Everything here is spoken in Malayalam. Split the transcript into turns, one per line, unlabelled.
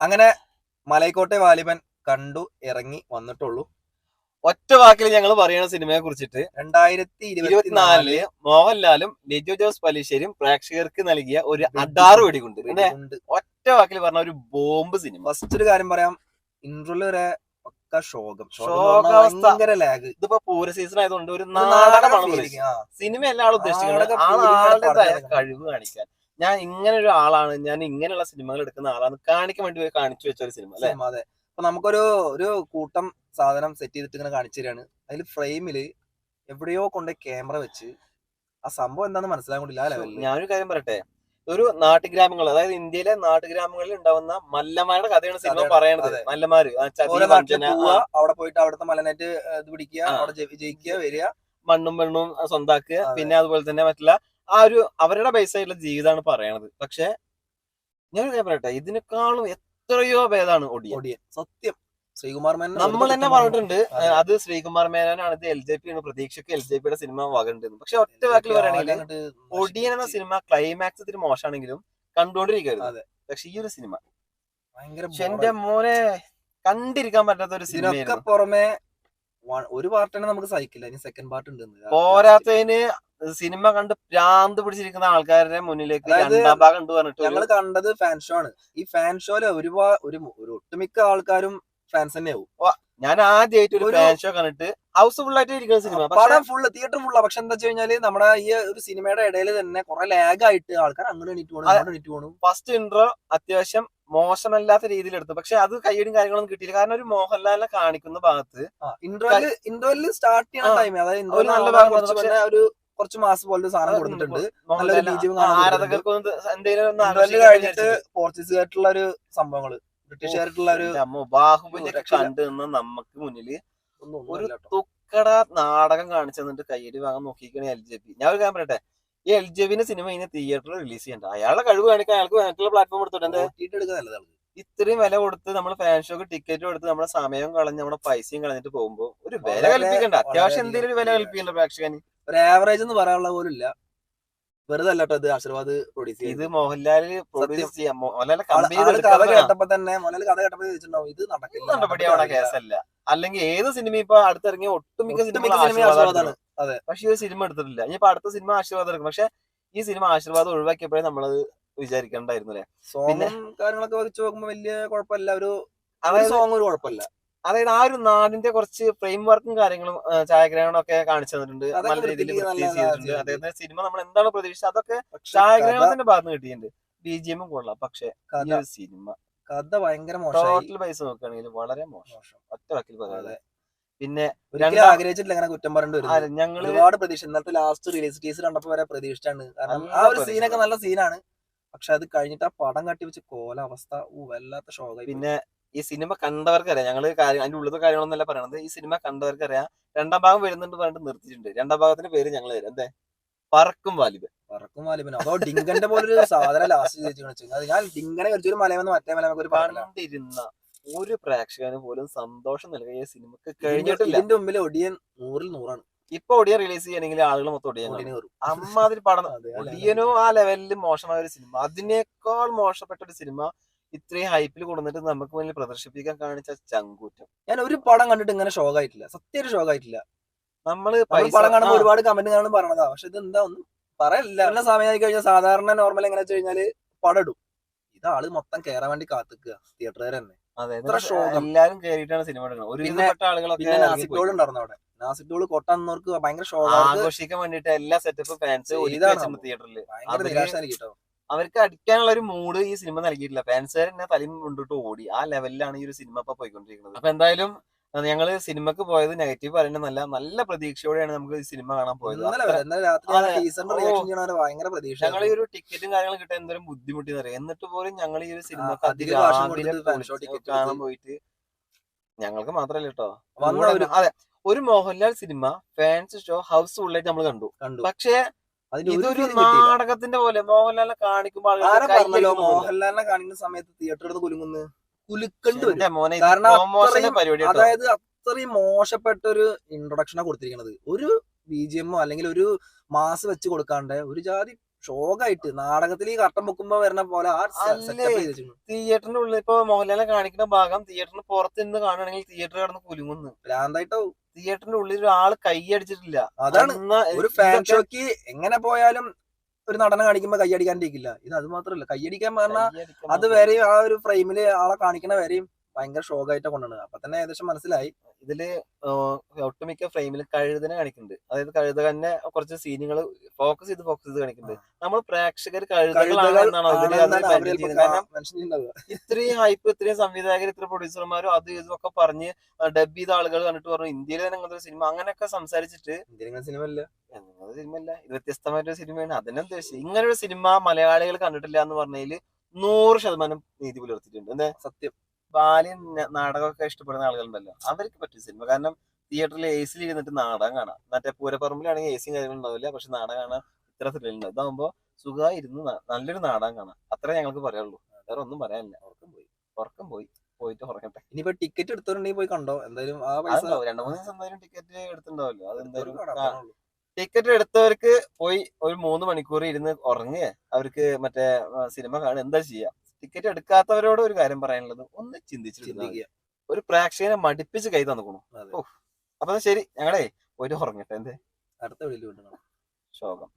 അങ്ങനെ മലൈക്കോട്ടെ വാലിബൻ കണ്ടു ഇറങ്ങി വന്നിട്ടുള്ളൂ.
ഒറ്റ വാക്കിൽ ഞങ്ങൾ പറയുന്ന സിനിമയെ കുറിച്ചിട്ട്
2024
മോഹൻലാലും ലിജോ ജോസ് പല്ലിശ്ശേരിയും പ്രേക്ഷകർക്ക് നൽകിയ ഒരു അഡാറ് വെടികൊണ്ട് ഒറ്റ വാക്കിൽ പറഞ്ഞ ഒരു ബോംബ് സിനിമ.
ഫസ്റ്റ് ഒരു കാര്യം പറയാം, ഇന്റർവ്യൂ വരെ ഒക്കെ ഭയങ്കര ലാഗ്.
ഇതിപ്പോ പൂര സീസൺ ആയതുകൊണ്ട് ഒരു നാടകമാണ് സിനിമ എല്ലാ ആളും ഉദ്ദേശിക്കുന്നത്. ആളുടേതായ കഴിവ് കാണിക്കാൻ ഞാൻ ഇങ്ങനെ ഒരു ആളാണ്, ഞാൻ ഇങ്ങനെയുള്ള സിനിമകൾ എടുക്കുന്ന ആളാണ് കാണിക്കാൻ വേണ്ടി കാണിച്ചു വെച്ച ഒരു സിനിമ അല്ലെ.
അതെ, അപ്പൊ നമുക്കൊരു കൂട്ടം സാധനം സെറ്റ് ചെയ്തിട്ട് ഇങ്ങനെ കാണിച്ചു തരാണ്. അതിൽ ഫ്രെയിമില് എവിടെയോ കൊണ്ട് ക്യാമറ വെച്ച് ആ സംഭവം എന്താണെന്ന് മനസ്സിലാകൊണ്ടില്ല ആ ലെവലിൽ.
ഞാനൊരു കാര്യം പറയട്ടെ, ഒരു നാട്ടുഗ്രാമങ്ങൾ, അതായത് ഇന്ത്യയിലെ നാട്ടുഗ്രാമങ്ങളിൽ ഉണ്ടാവുന്ന മല്ലന്മാരുടെ കഥയാണ് സിനിമ പറയണത്. മല്ലന്മാര്
അവിടെ പോയിട്ട് അവിടുത്തെ മലനായിട്ട് ഇത് പിടിക്കുക, അവിടെ ജയിക്കുക, വരിക,
മണ്ണും പെണ്ണും സ്വന്താക്കുക, പിന്നെ അതുപോലെ തന്നെ മറ്റുള്ള ആ ഒരു അവരുടെ ബേസ് ആയിട്ടുള്ള ജീവിതമാണ് പറയണത്. പക്ഷെ ഞാനൊരു കാര്യം പറയട്ടെ, ഇതിനേക്കാളും എത്രയോ ഭേദമാണ് ഒടിയൻ.
സത്യം. ശ്രീകുമാർ മേനോൻ
നമ്മൾ തന്നെ പറഞ്ഞിട്ടുണ്ട്, അത് ശ്രീകുമാർ മേനോനാണ്, ഇത് LJP ആണ്, പ്രതീക്ഷയ്ക്ക് LJPയുടെ സിനിമ വകണ്ട്. പക്ഷെ ഒറ്റ വാക്കിൽ പറയുകയാണെങ്കിൽ ഒടിയൻ എന്ന സിനിമ ക്ലൈമാക്സ് ഇത്തിരി മോശമാണെങ്കിലും കണ്ടുകൊണ്ടിരിക്കരുത്. പക്ഷെ ഈ ഒരു സിനിമ എന്റെ മോനെ കണ്ടിരിക്കാൻ പറ്റാത്ത ഒരു സിനിമ.
പുറമെ ഒരു പാർട്ട് തന്നെ നമുക്ക് സഹിക്കില്ല, ഇനി സെക്കൻഡ് പാർട്ട് ഉണ്ട്.
പോരാത്തതിന് സിനിമ കണ്ട് ഭ്രാന്ത് പിടിച്ചിരിക്കുന്ന ആൾക്കാരുടെ മുന്നിലേക്ക് രണ്ടാം ഭാഗം ഉണ്ട് പറഞ്ഞിട്ട്
ഞങ്ങൾ കണ്ടത് ഫാൻ ഷോ ആണ്. ഈ ഫാൻ ഷോയില് ഒരു ഒട്ടുമിക്ക ആൾക്കാരും ഫാൻസ് തന്നെയാവും.
ഞാൻ ആദ്യമായിട്ട് ഒരു ഫാൻ ഷോ കണ്ടിട്ട് ഹൗസ് ഫുൾ ആയിട്ട് ഇരിക്കുന്ന സിനിമ,
പടം ഫുള്ള് തിയേറ്റർ ഫുള്ളാ. പക്ഷെ എന്താ വെച്ച് കഴിഞ്ഞാല് നമ്മുടെ ഈ ഒരു സിനിമയുടെ ഇടയിൽ തന്നെ കുറെ ലാഗ് ആയിട്ട് ആൾക്കാർ അങ്ങോട്ട് എണീറ്റ് പോകണം.
ഫസ്റ്റ് ഇൻട്രോ അത്യാവശ്യം മോശമല്ലാത്ത രീതിയിൽ എടുത്തു, പക്ഷെ അത് കയ്യടിയും കാര്യങ്ങളൊന്നും കിട്ടിയില്ല. കാരണം ഒരു മോഹൻലാലിനെ കാണിക്കുന്ന ഭാഗത്ത്
ഇൻട്രോയില് സ്റ്റാർട്ട് ചെയ്യുന്ന ടൈം, അതായത് ഇൻട്രോയിൽ നല്ല ഭാഗം ഒരു കുറച്ച് മാസം പോലെ സാധനം കൊടുത്തിട്ടുണ്ട്.
ആരാധകർക്ക് എന്തെങ്കിലും
കഴിഞ്ഞിട്ട് പോർച്ചുഗീസുകായിട്ടുള്ള ഒരു സംഭവങ്ങള്, ബ്രിട്ടീഷുകാരായിട്ടുള്ള ഒരു
ബാഹുബലി കണ്ടു നിന്ന് നമുക്ക് മുന്നില് ഒരു തുക്കട നാടകം കാണിച്ചു തന്നിട്ട് കയ്യടി വാങ്ങാൻ നോക്കിയിരിക്കണ LJP. ഞാൻ ഒരു കാര്യം പറയട്ടെ, ഈ LJPന്റെ സിനിമ ഇനി തിയേറ്ററിൽ റിലീസ് ചെയ്യണ്ട, അയാളുടെ കഴിവ് കാണിക്കാൻ അയാൾക്ക് മറ്റുള്ള പ്ലാറ്റ്ഫോം എടുത്തിട്ടുണ്ട്. ഇത്രയും വില കൊടുത്ത് നമ്മൾ ഫാൻ ഷോക്ക് ടിക്കറ്റ് കൊടുത്ത് നമ്മുടെ സമയം കളഞ്ഞ് നമ്മുടെ പൈസയും കളഞ്ഞിട്ട് പോകുമ്പോ ഒരു വില കൽപ്പിക്കണ്ട, അത്യാവശ്യം എന്തെങ്കിലും ഒരു വില കൽപ്പിക്കണ്ട പ്രേക്ഷകന്.
ഒരു ആവറേജ് എന്ന് പറയാനുള്ള പോലും ഇല്ല. വെറുതെ അല്ലാട്ടോ ഇത് ആശീർവാദ് പ്രൊഡ്യൂസ് ചെയ്ത്.
ഇത് മോഹൻലാല് പ്രൊഡ്യൂസ് ചെയ്യാം.
കഥ കേട്ടപ്പോ തന്നെ മോഹൻലാൽ കഥ കേട്ടപ്പോ ചോദിച്ചിട്ടുണ്ടാവും ഇത്
നടപടിയാവണ കേസല്ല. അല്ലെങ്കിൽ ഏത് സിനിമ ഇപ്പൊ അടുത്തിറങ്ങിയ ഒട്ടുമിക്ക സിനിമ ആശീർവാദമാണ്.
അതെ,
പക്ഷെ ഈ സിനിമ എടുത്തിട്ടില്ല. ഇനിയിപ്പോ അടുത്ത സിനിമ ആശീർവാദം എടുക്കും. പക്ഷെ ഈ സിനിമ ആശീർവാദം ഒഴിവാക്കിയപ്പോഴേ നമ്മളത് വിചാരിക്കണ്ടായിരുന്നു അല്ലെ.
പിന്നെ കാര്യങ്ങളൊക്കെ വെച്ച് നോക്കുമ്പോ വലിയ കുഴപ്പമില്ല, ഒരു സോങ് ഒരു കുഴപ്പമില്ല.
അതായത് ആ ഒരു നാടിന്റെ കുറച്ച് ഫ്രെയിം വർക്കും കാര്യങ്ങളും ഛായാഗ്രഹണം ഒക്കെ കാണിച്ചു തന്നിട്ടുണ്ട്, നല്ല രീതിയിൽ ചെയ്തിട്ടുണ്ട്. അതായത് സിനിമ നമ്മൾ എന്താണ് പ്രതീക്ഷിച്ചത് അതൊക്കെ ഛായാഗ്രഹണത്തിന്റെ ഭാഗത്ത് കിട്ടിയിട്ടുണ്ട്. BGM കൊള്ളാം, പക്ഷെ സിനിമ
കഥ ഭയങ്കര മോശം.
ടോട്ടൽ പൈസ നോക്കുകയാണെങ്കിൽ വളരെ മോശം, ഒറ്റ വാക്കിൽ പറയാതെ. പിന്നെ
ആഗ്രഹിച്ചിട്ടില്ല അങ്ങനെ കുറ്റം പറഞ്ഞിട്ട് ഞങ്ങൾ ഒരുപാട് പ്രതീക്ഷ. ഇന്നത്തെ ലാസ്റ്റ് റിലീസ് ടീസർ കണ്ടപ്പോ വരെ പ്രതീക്ഷിച്ചാണ്. കാരണം ആ ഒരു സീനൊക്കെ നല്ല സീനാണ്, പക്ഷെ അത് കഴിഞ്ഞിട്ട് ആ പടം കട്ടി വെച്ച് കോല അവസ്ഥ വല്ലാത്ത ഷോക്കായി.
പിന്നെ ഈ സിനിമ കണ്ടവർക്കറിയാം, ഞങ്ങള് അതിന്റെ ഉള്ളത്തെ കാര്യങ്ങളൊന്നല്ല പറയണത്. ഈ സിനിമ കണ്ടവർക്കറിയാം രണ്ടാം ഭാഗം വരുന്നുണ്ട് പറഞ്ഞിട്ട് നിർത്തിയിട്ടുണ്ട്. രണ്ടാം ഭാഗത്തിന്റെ പേര് ഞങ്ങൾ തരാം, എന്താ പറക്കും വാലിബൻ.
അതോ ഡിങ്കന്റെ പോലൊരു സാധനം ലാസ്റ്റ് ഞാൻ ഡിങ്കനെ ഒരു മലയെന്ന് മറ്റേ മലയൊക്കെ
കണ്ടിരുന്ന ഒരു പ്രേക്ഷകന് പോലും സന്തോഷം നൽകിയ സിനിമക്ക് കഴിഞ്ഞിട്ടില്ല.
ഇതിന്റെ മുമ്പിൽ ഒടിയൻ 100-ൽ 100ആണ്.
ഇപ്പൊ ഒടിയൻ റിലീസ് ചെയ്യണമെങ്കിൽ ആളുകൾ മൊത്തം ഒടിയൻ അമ്മാതിരി പടം. ഒടിയനോ ആ ലെവലിൽ മോശമായ ഒരു സിനിമ, അതിനേക്കാൾ മോശപ്പെട്ട ഒരു സിനിമ ഇത്രയും ഹൈപ്പിൽ കൊണ്ടുവന്നിട്ട് നമുക്ക് മുന്നിൽ പ്രദർശിപ്പിക്കാൻ കാണിച്ച ചങ്കൂറ്റം.
ഞാൻ ഒരു പടം കണ്ടിട്ട് ഇങ്ങനെ ഷോക്കായിട്ടില്ല, സത്യം ഒരു ഷോക്കായിട്ടില്ല.
നമ്മള്
പടം കാണുമ്പോൾ ഒരുപാട് കമന്റ് കാണുമ്പോൾ പറഞ്ഞതാ, പക്ഷെ ഇത് എന്താ ഒന്നും പറയല്ല. നല്ല സമയമായി കഴിഞ്ഞാൽ സാധാരണ നോർമൽ എങ്ങനെ വെച്ച് കഴിഞ്ഞാല് പടം ഇടും, ഇത് ആള് മൊത്തം കേറാൻ വേണ്ടി കാത്തിക്കുക തിയേറ്ററുകാർ തന്നെ.
എല്ലാരും കേറിയിട്ടാണ് സിനിമ എടുക്കുന്നത്. ഒരുവിധപ്പെട്ട ആളുകളൊക്കെ
നാസിക് ഉണ്ടായിരുന്നു അവിടെ. നാസിക് കൊട്ടാന്നവർക്ക് ഭയങ്കര ഷോ
ആഘോഷിക്കാൻ വേണ്ടിട്ട് എല്ലാ സെറ്റപ്പും ഫാൻസ് തിയേറ്ററിൽ.
നിരാശ.
അവർക്ക് അടിക്കാനുള്ള ഒരു മൂഡ് ഈ സിനിമ നൽകിയിട്ടില്ല. ഫാൻസുകാർ തന്നെ തലയും കൊണ്ടിട്ട് ഓടി. ആ ലെവലിലാണ് ഈ ഒരു സിനിമ ഇപ്പൊ പോയിക്കൊണ്ടിരിക്കുന്നത്. അപ്പൊ എന്തായാലും ഞങ്ങള് സിനിമക്ക് പോയത് നെഗറ്റീവ് പറയുന്നതല്ല, നല്ല പ്രതീക്ഷയോടെയാണ് നമുക്ക് ഈ സിനിമ കാണാൻ പോയത്. ഞങ്ങൾ ഈ ഒരു ടിക്കറ്റും കാര്യങ്ങളും കിട്ടാൻ എന്തോരം ബുദ്ധിമുട്ടി അറിയാം. എന്നിട്ട് പോലും ഞങ്ങൾ ഈ ഒരു സിനിമക്ക് കാണാൻ പോയിട്ട് ഞങ്ങൾക്ക് മാത്രല്ല കേട്ടോ, അതെ, ഒരു Mohanlal cinema fans show house ഫുള്ളായിട്ട് നമ്മൾ കണ്ടു. പക്ഷേ ഇതൊരു നാടകത്തിന്റെ പോലെ മോഹൻലാലിനെ കാണിക്കുമ്പോൾ
മോഹൻലാലിനെ കാണിക്കുന്ന സമയത്ത് തിയേറ്ററിൽ കുലുങ്ങുന്നു അതായത് അത്രയും മോശപ്പെട്ട ഒരു ഇൻട്രൊഡക്ഷനാണ് കൊടുത്തിരിക്കുന്നത്. ഒരു BGM അല്ലെങ്കിൽ ഒരു മാസ് വെച്ച് കൊടുക്കാണ്ട് ഒരു ജാതി ഷോക്കായിട്ട് നാടകത്തിൽ ഈ കർട്ടൻ പൊക്കുമ്പോ വരുന്ന പോലെ ആ സെറ്റപ്പ് ചെയ്ത് വെച്ചിരുന്നു.
തിയേറ്ററിന്റെ ഉള്ളിൽ ഇപ്പൊ മോഹൻലാലിനെ കാണിക്കുന്ന ഭാഗം തിയേറ്ററിന് പുറത്ത് നിന്ന് കാണുകയാണെങ്കിൽ തിയേറ്റർ കിടന്ന് കുലുങ്ങുന്നു.
ഭ്രാന്തായിട്ടോ
തിയേറ്ററിന്റെ ഉള്ളിൽ ഒരാൾ കൈയടിച്ചിട്ടില്ല.
അതാണ് ഒരു ഫാൻ ഷോക്ക് എങ്ങനെ പോയാലും ഒരു നടനെ കാണിക്കുമ്പോ കൈയടിക്കാണ്ടിരിക്കില്ല. ഇത് അത് മാത്രല്ല, കൈയടിക്കാൻ പറഞ്ഞാൽ അത് വരെയും ആ ഒരു ഫ്രെയിമില് ആളെ കാണിക്കണ വരെയും ഭയങ്കര ഷോക്കായിട്ടാ കൊണ്ടുവന്നത്. അപ്പൊ തന്നെ ഏകദേശം മനസ്സിലായി.
ഇതില് ഒട്ടുമിക്ക ഫ്രെയിമിൽ കഴുതനെ കാണിക്കുന്നുണ്ട്. അതായത് കഴുത തന്നെ കുറച്ച് സീനുകൾ ഫോക്കസ് ചെയ്ത് കാണിക്കുന്നുണ്ട്. നമ്മൾ പ്രേക്ഷകർ കഴുതകളാണെന്നാണ് ഇത്രയും ഹൈപ്പ്, ഇത്രയും സംവിധായകർ, ഇത്ര പ്രൊഡ്യൂസർമാരും അത് ഇതൊക്കെ പറഞ്ഞ് ഡബ് ചെയ്ത ആളുകൾ കണ്ടിട്ട് പറഞ്ഞു ഇന്ത്യയിൽ തന്നെ അങ്ങനത്തെ സിനിമ അങ്ങനെയൊക്കെ സംസാരിച്ചിട്ട്
സിനിമ അല്ല,
ഇത് വ്യത്യസ്തമായിട്ടൊരു സിനിമയാണ്. അതിനെ ഉദ്ദേശിച്ചത് ഇങ്ങനെ ഒരു സിനിമ മലയാളികൾ കണ്ടിട്ടില്ല എന്ന് പറഞ്ഞതിൽ 100% നീതി പുലർത്തിയിട്ടുണ്ട്. എന്താ
സത്യം.
ബാല്യം നാടകമൊക്കെ ഇഷ്ടപ്പെടുന്ന ആളുകളുണ്ടല്ലോ, അവർക്ക് പറ്റിയ സിനിമ. കാരണം തിയേറ്ററിൽ എസിൽ ഇരുന്നിട്ട് നാടകം കാണാം. മറ്റേ പൂരപ്പറമ്പിലാണെങ്കിൽ എസിയും കാര്യങ്ങളും ഉണ്ടാവില്ല, പക്ഷെ നാടകം കാണാൻ ഇത്ര ത്രില്ലുണ്ടാവും. ഇതാകുമ്പോ സുഖമായി ഇരുന്ന് നല്ലൊരു നാടകം കാണാം. അത്രേ ഞങ്ങൾക്ക് പറയാനുള്ളൂ, വേറെ ഒന്നും പറയാനില്ല. ഉറക്കം പോയിട്ട് ഉറങ്ങട്ടെ.
ഇനിയിപ്പോ ടിക്കറ്റ് എടുത്തോണ്ടെങ്കിൽ പോയി കണ്ടോ, എന്തായാലും ആ പൈസ
2-3 ദിവസം എന്തായാലും ടിക്കറ്റ് എടുത്തിട്ടുണ്ടാവല്ലോ. അതെന്തായാലും ടിക്കറ്റ് എടുത്തവർക്ക് പോയി ഒരു 3 മണിക്കൂർ ഇരുന്ന് ഉറങ്ങുക, അവർക്ക് മറ്റേ സിനിമ കാണുക, എന്താ ചെയ്യാ. ടിക്കറ്റ് എടുക്കാത്തവരോട് ഒരു കാര്യം പറയാനുള്ളത്, ഒന്ന് ചിന്തിച്ചിരിക്കുക. ഒരു പ്രേക്ഷകനെ മടിപ്പിച്ച് കൈ തന്നിക്കണു. അപ്പൊ ശരി, ഞങ്ങളെ പോയിട്ട് ഉറങ്ങട്ടെ. എന്തേ
അടുത്ത വീട്ടിൽ ശോകം.